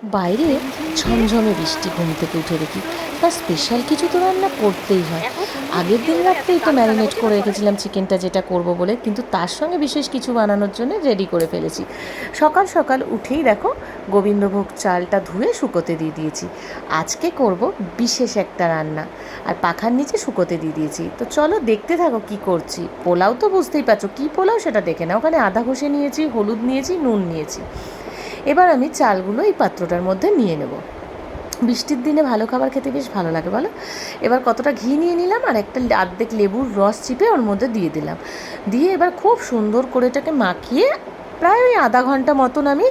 বাইরে ঝমঝমে বৃষ্টি, ঘুম থেকে উঠে দেখি তার স্পেশাল কিছু তো রান্না করতেই হয়। আগের দিন রাত্রেই তো ম্যারিনেট করে রেখেছিলাম চিকেনটা, যেটা করব বলে, কিন্তু তার সঙ্গে বিশেষ কিছু বানানোর জন্য রেডি করে ফেলেছি। সকাল সকাল উঠেই দেখো গোবিন্দভোগ চালটা ধুয়ে শুকোতে দিয়ে দিয়েছি। আজকে করব বিশেষ একটা রান্না, আর পাখার নিচে শুকোতে দিয়ে দিয়েছি। তো চলো দেখতে থাকো কি করছি। পোলাও তো বুঝতেই পারছো কী পোলাও, সেটা দেখে না। ওখানে আদা ঘষে নিয়েছি, হলুদ নিয়েছি, নুন নিয়েছি। এবার আমি চালগুলো এই পাত্রটার মধ্যে নিয়ে নেব। বৃষ্টির দিনে ভালো খাবার খেতে বেশ ভালো লাগে বলো। এবার কতটা ঘি নিয়ে নিলাম, আর একটা অর্ধেক লেবুর রস চিপে ওর মধ্যে দিয়ে দিলাম। দিয়ে এবার খুব সুন্দর করে এটাকে মাখিয়ে প্রায় ওই আধা ঘন্টা মতন আমি,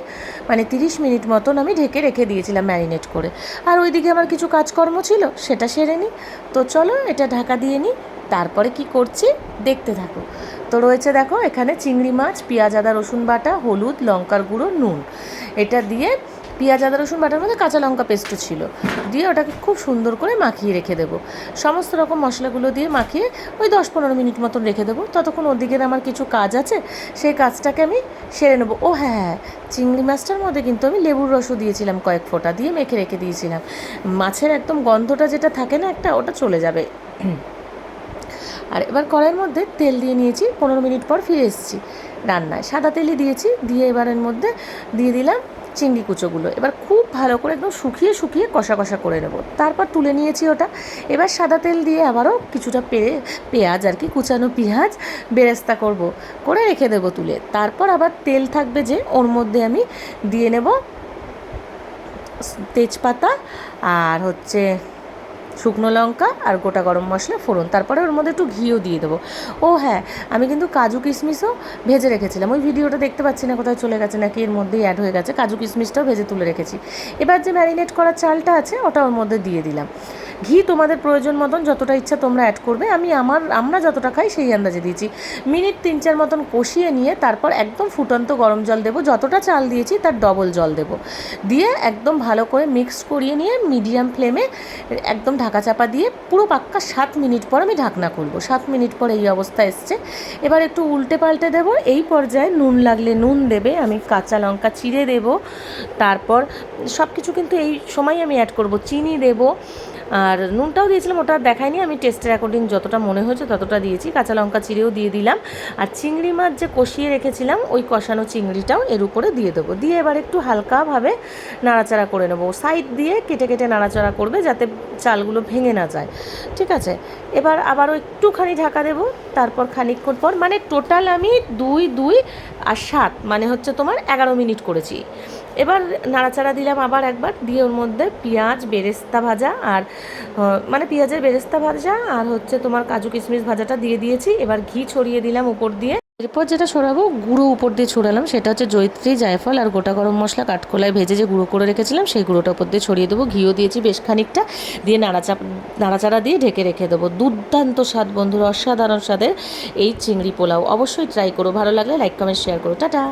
মানে 30 মিনিট মতন আমি ঢেকে রেখে দিয়েছিলাম ম্যারিনেট করে। আর ওইদিকে আমার কিছু কাজকর্ম ছিল, সেটা সেরে নিই। তো চলো এটা ঢাকা দিয়ে নিই, তারপরে কি করছি দেখতে থাকো। তো রয়েছে দেখো এখানে চিংড়ি মাছ, পেঁয়াজ আদা রসুন বাটা, হলুদ, লঙ্কার গুঁড়ো, নুন। এটা দিয়ে পেঁয়াজ আদা রসুন বাটার মধ্যে কাঁচা লঙ্কা পেস্টও ছিল, দিয়ে ওটাকে খুব সুন্দর করে মাখিয়ে রেখে দেবো। সমস্ত রকম মশলাগুলো দিয়ে মাখিয়ে ওই 10-15 মিনিট মতন রেখে দেবো। ততক্ষণ ওদিকের আমার কিছু কাজ আছে, সেই কাজটাকে আমি সেরে নেবো। ও হ্যাঁ হ্যাঁ, চিংড়ি মাছটার মধ্যে কিন্তু আমি লেবুর রসও দিয়েছিলাম, কয়েক ফোঁটা দিয়ে মেখে রেখে দিয়েছিলাম। মাছের একদম গন্ধটা যেটা থাকে না একটা, ওটা চলে যাবে। আর এবার কড়াইয়ের মধ্যে তেল দিয়ে নিয়েছি, 15 মিনিট পর ফিরে এসেছি রান্নায়। সাদা তেলই দিয়েছি, দিয়ে এবার এর মধ্যে দিয়ে দিলাম চিংড়ি কুচোগুলো। এবার খুব ভালো করে একদম শুকিয়ে শুকিয়ে কষা কষা করে নেব। তারপর তুলে নিয়েছি ওটা। এবার সাদা তেল দিয়ে আবারও কিছুটা পেঁয়াজ আর কি, কুচানো পেঁয়াজ বেরেস্তা করব, করে রেখে দেবো তুলে। তারপর আবার তেল থাকবে যে, ওর মধ্যে আমি দিয়ে নেব তেজপাতা, আর হচ্ছে শুকনো লঙ্কা, আর গোটা গরম মশলা ফোড়ন। তারপরে ওর মধ্যে একটু ঘিও দিয়ে দেবো। ও হ্যাঁ, আমি কিন্তু কাজু কিশমিশও ভেজে রেখেছিলাম। ওই ভিডিওটা দেখতে পাচ্ছি না, কোথায় চলে গেছে নাকি এর মধ্যেই অ্যাড হয়ে গেছে। কাজু কিশমিশটাও ভেজে তুলে রেখেছি। এবার যে ম্যারিনেট করা চালটা আছে ওটা ওর মধ্যে দিয়ে দিলাম। ঘি তোমাদের প্রয়োজন মতন যতটা ইচ্ছা তোমরা অ্যাড করবে। আমরা যতটা খাই সেই আন্দাজে দিয়েছি। মিনিট 3-4 মতন কষিয়ে নিয়ে তারপর একদম ফুটন্ত গরম জল দেবো, যতটা চাল দিয়েছি তার ডবল জল দেবো। দিয়ে একদম ভালো করে মিক্স করিয়ে নিয়ে মিডিয়াম ফ্লেমে একদম ঢাকা চাপা দিয়ে পুরো পাক্কা 7 মিনিট পর আমি ঢাকনা খুলবো। 7 মিনিট পর এই অবস্থা এসছে। এবার একটু উল্টে পাল্টে দেবো। এই পর্যায়ে নুন লাগলে নুন দেবে, আমি কাঁচা লঙ্কা চিড়ে দেবো। তারপর সব কিছু কিন্তু এই সময় আমি অ্যাড করব। চিনি দেবো, আর নুনটাও দিয়েছিলাম, ওটা দেখাইনি। আমি টেস্টের অ্যাকর্ডিং যতটা মনে হয়েছে ততটা দিয়েছি। কাঁচা লঙ্কা চিড়েও দিয়ে দিলাম। আর চিংড়ি মাছ যে কষিয়ে রেখেছিলাম, ওই কষানো চিংড়িটাও এর উপরে দিয়ে দেবো। দিয়ে এবার একটু হালকাভাবে নাড়াচাড়া করে নেবো। সাইড দিয়ে কেটে কেটে নাড়াচাড়া করবে, যাতে চালগুলো ভেঙে না যায়। ঠিক আছে, এবার আবারও একটুখানি ঢাকা দেবো। তারপর খানিকক্ষণ পর, মানে টোটাল আমি 2 আর 7 মানে হচ্ছে তোমার 11 মিনিট করেছি। এবার নাড়াচাড়া দিলাম আবার একবার, দিয়ে ওর মধ্যে পেঁয়াজ বেরেস্তা ভাজা, আর মানে পেঁয়াজের বেরেস্তা ভাজা, আর হচ্ছে তোমার কাজু কিশমিশ ভাজাটা দিয়ে দিয়েছি। এবার ঘি ছড়িয়ে দিলাম উপর দিয়ে। এরপর যেটা ছড়াবো, গুঁড়ো উপর দিয়ে ছড়ালাম, সেটা হচ্ছে জয়িত্রী, জায়ফল আর গোটা গরম মশলা কাঠকোলায় ভেজে যে গুঁড়ো করে রেখেছিলাম, সেই গুঁড়োটা উপর দিয়ে ছড়িয়ে দেবো। ঘিও দিয়েছি বেশ খানিকটা, দিয়ে নাড়াচাড়া দিয়ে ঢেকে রেখে দেবো। দুর্দান্ত স্বাদ বন্ধুরা, অসাধারণ স্বাদের এই চিংড়ি পোলাও। অবশ্যই ট্রাই করো, ভালো লাগলে লাইক কমেন্ট শেয়ার করো। টাটা।